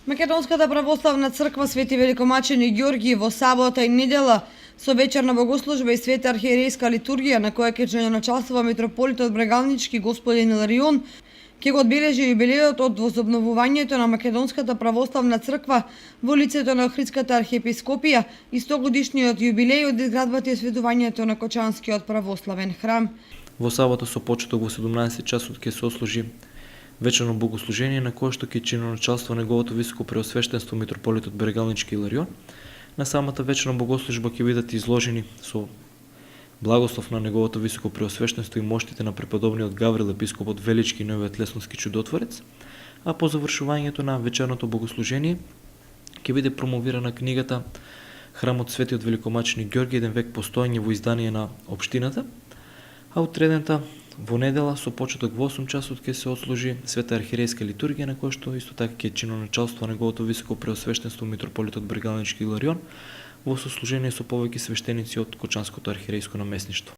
Македонската православна црква Свети Великомачени Ѓорги во сабота и недела со вечерна богослужба и света архиерейска литургија на која ќе началствува митрополитот Брегалнички господин Иларион, ќе го одбележи јубилеот од возобновувањето на Македонската православна црква во лицето на Охридската архиепископија и 100-годишниот јубилеј од изградбата и осветувањето на Кочанскиот православен храм. Во сабота со почеток во 17 часот ќе се ослужи вечерно богослужение на кое што ќе чиноначалства неговото високо преосвештенство митрополитот Брегалнички Иларион. На самата вечерна богослужба ќе бидат изложени со благослов на неговото високо преосвештенство и моштите на преподобниот Гаврил епископот Велички и новиот Леснонски чудотворец, а по завршувањето на вечерното богослужение ќе биде промовирана книгата Храмот Светиот Великомачени Ѓорги, еден век постоење во издание на општината, а утредента во недела со почеток во 8 часот ќе се отслужи света архиерейска литургија на која што исто така ќе чиноначалства неговото високо преосвештенство митрополитот Брегалнички Иларион во сослужение со повеќе свештеници од Кочанското архиерейско наместништво.